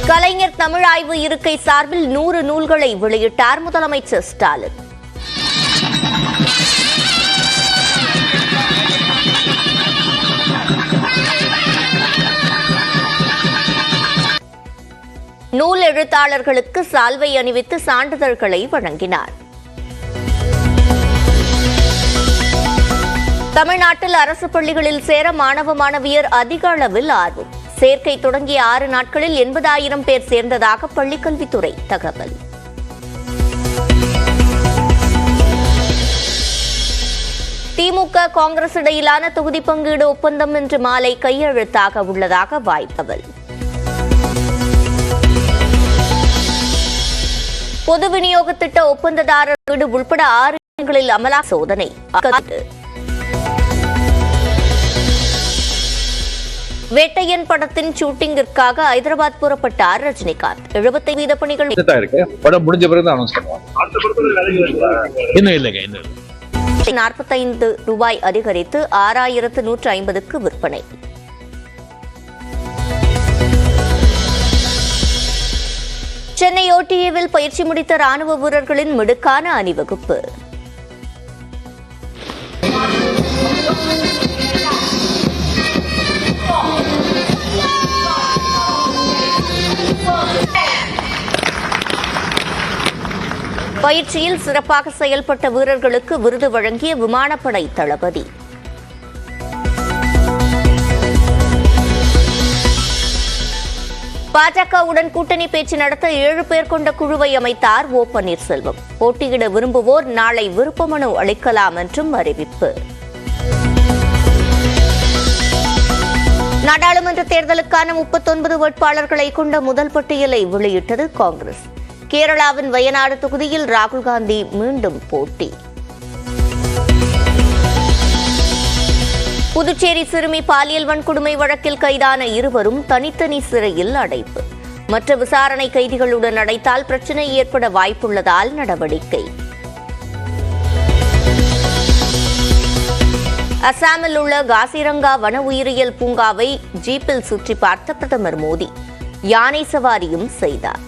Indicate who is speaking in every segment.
Speaker 1: கலைஞர் தமிழ் ஆய்வு இருக்கை சார்பில் 100 நூல்களை வெளியிட்டார் முதலமைச்சர் ஸ்டாலின். நூல் எழுத்தாளர்களுக்கு சால்வை அணிவித்து சான்றிதழ்களை வழங்கினார். தமிழ்நாட்டில் அரசு பள்ளிகளில் சேர மாணவ மாணவியர் அதிக அளவில் ஆர்வம். சேர்க்கை தொடங்கிய 6 நாட்களில் 80,000 பேர் சேர்ந்ததாக பள்ளிக்கல்வித்துறை தகவல். திமுக காங்கிரஸ் இடையிலான தொகுதி பங்கீடு ஒப்பந்தம் இன்று மாலை கையெழுத்தாக உள்ளதாக வாய்த்தவல். பொது விநியோக திட்ட ஒப்பந்ததாரர் வீடு உள்பட 6 இடங்களில் அமலா சோதனை. வேட்டையன் படத்தின் ஷூட்டிங்கிற்காக ஹைதராபாத் புறப்பட்டார் ரஜினிகாந்த். 75% பணிகள்
Speaker 2: படம் முடிஞ்ச பிறகு அனௌன்ஸ் பண்ணுவாங்க.
Speaker 1: ரூபாய் அதிகரித்து 6,150க்கு விற்பனை. சென்னை ஓடிஏவில் பயிற்சி முடித்த ராணுவ வீரர்களின் மிடுக்கான அணிவகுப்பு. பயிற்சியில் சிறப்பாக செயல்பட்ட வீரர்களுக்கு விருது வழங்கிய விமானப்படை தளபதி. பாஜகவுடன் கூட்டணி பேச்சு நடத்த 7 பேர் கொண்ட குழுவை அமைத்தார் ஓ பன்னீர்செல்வம். போட்டியிட விரும்புவோர் நாளை விருப்ப மனு அளிக்கலாம் என்றும் அறிவிப்பு. நாடாளுமன்ற தேர்தலுக்கான 39 வேட்பாளர்களை கொண்ட முதல் பட்டியலை வெளியிட்டது காங்கிரஸ். கேரளாவின் வயநாடு தொகுதியில் ராகுல் காந்தி மீண்டும் போட்டி. புதுச்சேரி சிறுமி பாலியல் வன்கொடுமை வழக்கில் கைதான 2 தனித்தனி சிறையில் அடைப்பு. மற்ற விசாரணை கைதிகளுடன் அடைத்தால் பிரச்சினை ஏற்பட வாய்ப்புள்ளதால் நடவடிக்கை. அசாமில் உள்ள காசிரங்கா வன உயிரியல் பூங்காவை ஜீப்பில் சுற்றி பார்த்த பிரதமர் மோடி. யானை சவாரியும் செய்தார்.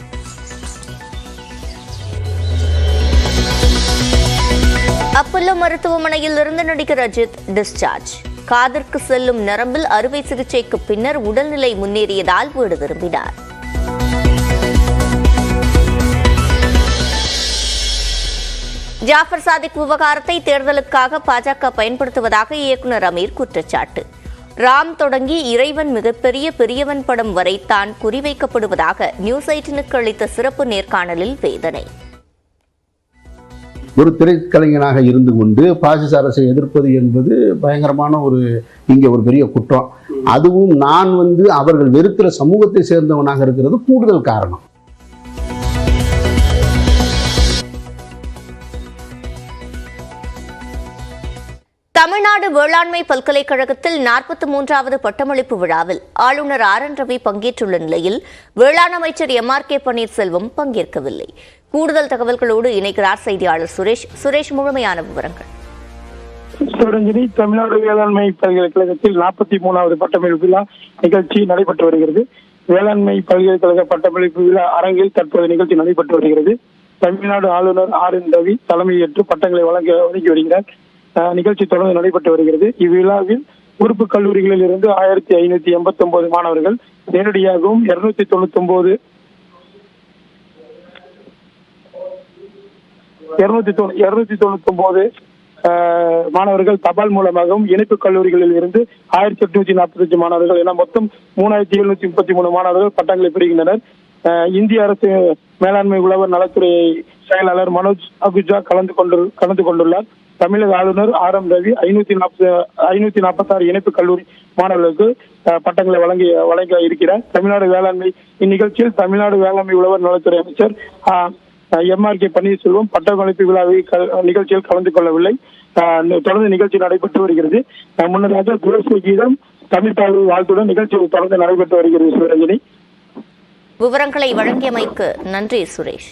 Speaker 1: அப்பல்லோ மருத்துவமனையில் இருந்து நடிகர் அஜித் டிஸ்சார்ஜ். காதிற்கு செல்லும் நரம்பில் அறுவை சிகிச்சைக்கு பின்னர் உடல்நிலை முன்னேறியதால் வீடு திரும்பினார். ஜாஃபர் சாதிக் விவகாரத்தை தேர்தலுக்காக பாஜக பயன்படுத்துவதாக இயக்குநர் அமீர் குற்றச்சாட்டு. ராம் தொடங்கி இறைவன் மிகப்பெரிய பெரியவன் படம் வரை தான் குறிவைக்கப்படுவதாக நியூஸ் 18க்கு அளித்த சிறப்பு நேர்காணலில் வேதனை.
Speaker 3: ஒரு திரைக்கலைஞனாக இருந்து கொண்டு பாசிச அரசை எதிர்ப்பது என்பது பயங்கரமான இங்கே ஒரு பெரிய குற்றம். அதுவும் நான் அவர்கள் வெறுக்கிற சமூகத்தை சேர்ந்தவனாக இருக்கிறது கூடுதல் காரணம்.
Speaker 1: தமிழ்நாடு வேளாண்மை பல்கலைக்கழகத்தில் 43வது பட்டமளிப்பு விழாவில் ஆளுநர் RN ரவி பங்கேற்றுள்ள நிலையில் வேளாண் அமைச்சர் MRK பன்னீர்செல்வம் பங்கேற்கவில்லை. கூடுதல் தகவல்களோடு இணைக்கிறார் செய்தியாளர் சுரேஷ். சுரேஷ், முழுமையான விவரங்கள்.
Speaker 4: தமிழ்நாடு வேளாண்மை பல்கலைக்கழகத்தில் 43வது பட்டமளிப்பு விழா நிகழ்ச்சி நடைபெற்று வருகிறது. வேளாண்மை பல்கலைக்கழக பட்டமளிப்பு விழா அரங்கில் தற்போது நிகழ்ச்சி நடைபெற்று வருகிறது. தமிழ்நாடு ஆளுநர் RN ரவி தலைமையேற்று பட்டங்களை வழங்கி வருகிறார். நிகழ்ச்சி தொடர்ந்து நடைபெற்று வருகிறது. இவ்விழாவில் உறுப்பு கல்லூரிகளில் இருந்து 1589 மாணவர்கள் நேரடியாகவும் 299 மாணவர்கள் தபால் மூலமாகவும், இணைப்பு கல்லூரிகளில் இருந்து 1845 மாணவர்கள் என மொத்தம் 3733 மாணவர்கள் பட்டங்களை பெறுகின்றனர். இந்திய அரசு மேலாண்மை உழவர் நலத்துறை செயலாளர் மனோஜ் அகுஜா கலந்து கொண்டுள்ளார். தமிழக ஆளுநர் RM ரவி 546 இணைப்பு கல்லூரி மாணவர்களுக்கு பட்டங்களை வழங்க இருக்கிறார். தமிழ்நாடு வேளாண்மை இந்நிகழ்ச்சியில் தமிழ்நாடு வேளாண்மை உழவர் நலத்துறை அமைச்சர் MRK பன்னீர்செல்வம் பட்டமளிப்பு நிகழ்ச்சியில் கலந்து கொள்ளவில்லை. தொடர்ந்து நிகழ்ச்சி நடைபெற்று வருகிறது. முன்னதாக தேசிய கீதம் தமிழ் வாழ்த்துடன் நிகழ்ச்சி தொடர்ந்து நடைபெற்று வருகிறது. சிவரஞ்சனி,
Speaker 1: விவரங்களை வழங்கியமைக்கு நன்றி சுரேஷ்.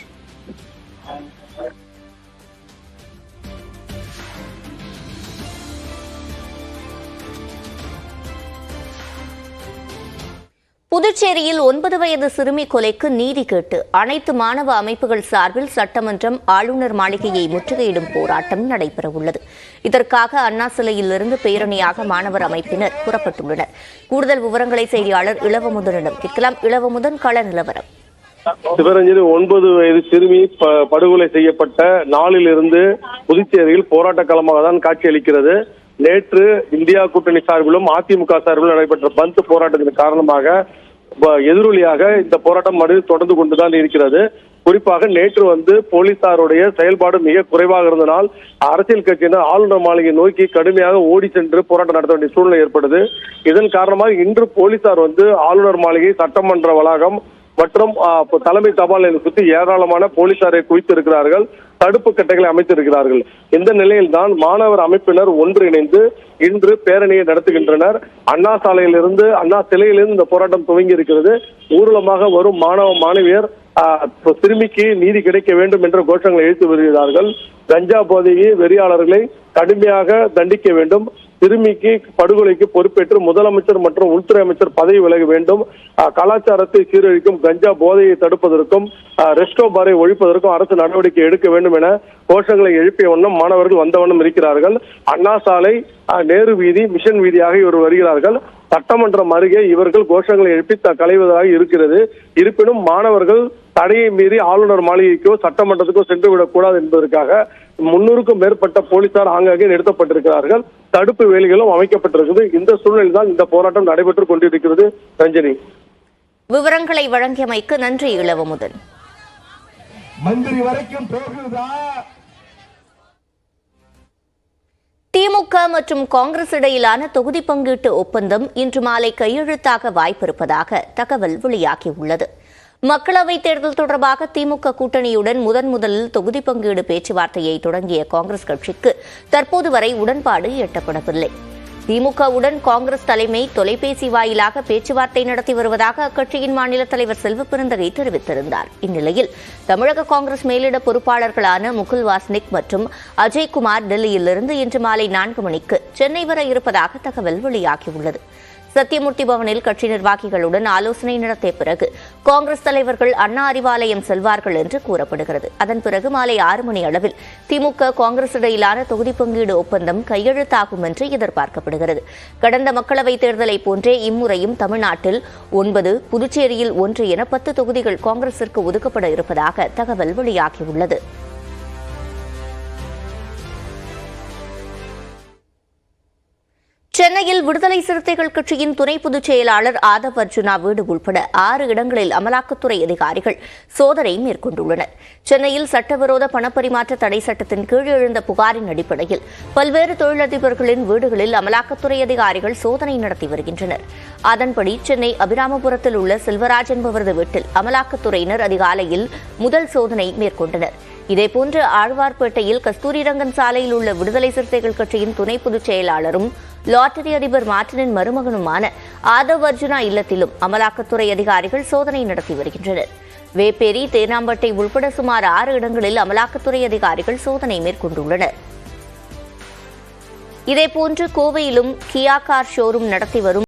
Speaker 1: புதுச்சேரியில் 9 வயது சிறுமி கொலைக்கு நீதி கேட்டு அனைத்து மாணவ அமைப்புகள் சார்பில் சட்டமன்றம் ஆளுநர் மாளிகையை முற்றுகையிடும் போராட்டம் நடைபெறவுள்ளது. இதற்காக அண்ணா சிலையிலிருந்து பேரணியாக மாணவர் அமைப்பினர் புறப்பட்டுள்ளனர். கூடுதல் விவரங்களை செய்தியாளர் இளவமுதனிடம் கேட்கலாம். இளவமுதன், கள நிலவரம்.
Speaker 5: சிவரஞ்சனி 9 வயது சிறுமி படுகொலை செய்யப்பட்ட நாளிலிருந்து புதுச்சேரியில் போராட்ட களமாக தான் காட்சியளிக்கிறது. நேற்று இந்தியா கூட்டணி சார்பிலும் அதிமுக சார்பிலும் நடைபெற்ற பந்த் போராட்டத்தின் காரணமாக எதிரொலியாக இந்த போராட்டம் தொடர்ந்து கொண்டுதான் இருக்கிறது. குறிப்பாக நேற்று போலீசாருடைய செயல்பாடு மிக குறைவாக இருந்தனால் அரசியல் கட்சியினர் ஆளுநர் மாளிகை நோக்கி கடுமையாக ஓடி சென்று போராட்டம் நடத்த வேண்டிய சூழ்நிலை ஏற்பட்டது. இதன் காரணமாக இன்று போலீசார் ஆளுநர் மாளிகை, சட்டமன்ற வளாகம் மற்றும் தலைமை தபால் நிலையம் சுற்றி ஏராளமான போலீசாரை குவித்து இருக்கிறார்கள், தடுப்பு கட்டைகளை அமைத்திருக்கிறார்கள். இந்த நிலையில் தான் மாணவர் அமைப்பினர் ஒன்றிணைந்து இன்று பேரணியை நடத்துகின்றனர். அண்ணா சாலையிலிருந்து, அண்ணா சிலையிலிருந்து இந்த போராட்டம் துவங்கி இருக்கிறது. ஊர்வலமாக வரும் மாணவ மாணவியர் சிறுமிக்கு நீதி கிடைக்க வேண்டும் என்ற கோஷங்களை எழுத்து வருகிறார்கள். கஞ்சா போதையை வெறியாளர்களை கடுமையாக தண்டிக்க வேண்டும், சிறுமிக்கு படுகொலைக்கு பொறுப்பேற்று முதலமைச்சர் மற்றும் உள்துறை அமைச்சர் பதவி விலக வேண்டும், கலாச்சாரத்தை சீரழிக்கும் கஞ்சா போதையை தடுப்பதற்கும் ரெஸ்டோ பாரை ஒழிப்பதற்கும் அரசு நடவடிக்கை எடுக்க வேண்டும் என கோஷங்களை எழுப்பிய வண்ணம் மாணவர்கள் வந்த வண்ணம் இருக்கிறார்கள். அண்ணா சாலை, நேரு வீதி, மிஷன் வீதியாக இவர் வருகிறார்கள். சட்டமன்றம் அருகே இவர்கள் கோஷங்களை எழுப்பி களைவதாக இருக்கிறது. இருப்பினும் மாணவர்கள் தடையை மீறி ஆளுநர் மாளிகைக்கோ சட்டமன்றத்துக்கோ சென்று விடக்கூடாது என்பதற்காக 300க்கும் மேற்பட்ட போலீசார் ஆங்காங்கே நிறுத்தப்பட்டிருக்கிறார்கள். தடுப்பு வேலிகளும் அமைக்கப்பட்டிருக்கிறது. இந்த சூழ்நிலையில் தான் இந்த போராட்டம் நடைபெற்றுக் கொண்டிருக்கிறது. ரஞ்சனி,
Speaker 1: விவரங்களை வழங்கியமைக்கு நன்றி இளவமுதன்.
Speaker 6: மந்திரி வரைக்கும் போகுதா?
Speaker 1: திமுக மற்றும் காங்கிரஸ் இடையிலான தொகுதி பங்கீட்டு ஒப்பந்தம் இன்று மாலை கையெழுத்தாக வாய்ப்பிருப்பதாக தகவல் வெளியாகியுள்ளது. மக்களவைத் தேர்தல் தொடர்பாக திமுக கூட்டணியுடன் முதலில் தொகுதி பங்கீடு பேச்சுவார்த்தையை தொடங்கிய காங்கிரஸ் கட்சிக்கு தற்போது வரை உடன்பாடு எட்டப்படவில்லை. திமுகவுடன் காங்கிரஸ் தலைமை தொலைபேசி வாயிலாக பேச்சுவார்த்தை நடத்தி வருவதாக அக்கட்சியின் மாநில தலைவர் செல்வ பெருந்தகை தெரிவித்திருந்தார். இந்நிலையில் தமிழக காங்கிரஸ் மேலிட பொறுப்பாளர்களான முகுல் வாஸ்னிக் மற்றும் அஜய்குமார் டெல்லியிலிருந்து இன்று மாலை 4 மணிக்கு சென்னை வர இருப்பதாக தகவல் வெளியாகியுள்ளது. சத்தியமூர்த்தி பவனில் கட்சி நிர்வாகிகளுடன் ஆலோசனை நடத்திய பிறகு காங்கிரஸ் தலைவர்கள் அண்ணா அறிவாலயம் செல்வார்கள் என்று கூறப்படுகிறது. அதன் பிறகு மாலை 6 மணி அளவில் திமுக காங்கிரஸ் இடையிலான தொகுதி பங்கீடு ஒப்பந்தம் கையெழுத்தாகும் என்று எதிர்பார்க்கப்படுகிறது. கடந்த மக்களவைத் தேர்தலை போன்றே இம்முறையும் தமிழ்நாட்டில் 9, புதுச்சேரியில் 1 என 10 தொகுதிகள் காங்கிரசிற்கு ஒதுக்கப்பட இருப்பதாக தகவல் வெளியாகியுள்ளது. சென்னையில் விடுதலை சிறுத்தைகள் கட்சியின் துணை பொதுச் செயலாளர் ஆதவ் அர்ஜுனா வீடு உள்பட 6 இடங்களில் அமலாக்கத்துறை அதிகாரிகள் சோதனை மேற்கொண்டுள்ளனர். சென்னையில் சட்டவிரோத பணப்பரிமாற்ற தடை சட்டத்தின் கீழ் எழுந்த புகாரின் அடிப்படையில் பல்வேறு தொழிலதிபர்களின் வீடுகளில் அமலாக்கத்துறை அதிகாரிகள் சோதனை நடத்தி வருகின்றனர். அதன்படி சென்னை அபிராமபுரத்தில் உள்ள செல்வராஜ் என்பவரது வீட்டில் அமலாக்கத்துறையினர் அதிகாலையில் முதல் சோதனை மேற்கொண்டனர். இதேபோன்று ஆழ்வார்பேட்டையில் கஸ்தூரிரங்கன் சாலையில் உள்ள விடுதலை சிறுத்தைகள் கட்சியின் துணை பொதுச் செயலாளரும் லாட்டரி அதிபர் மார்டினின் மருமகனுமான ஆதவ் அர்ஜுனா இல்லத்திலும் அமலாக்கத்துறை அதிகாரிகள் சோதனை நடத்தி வருகின்றனர். வேப்பேரி, தேனாம்பட்டை உள்பட சுமார் 6 இடங்களில் அமலாக்கத்துறை அதிகாரிகள் சோதனை மேற்கொண்டுள்ளனர். இதேபோன்று கோவையிலும் கியா கார் ஷோரூம் நடத்தி வரும்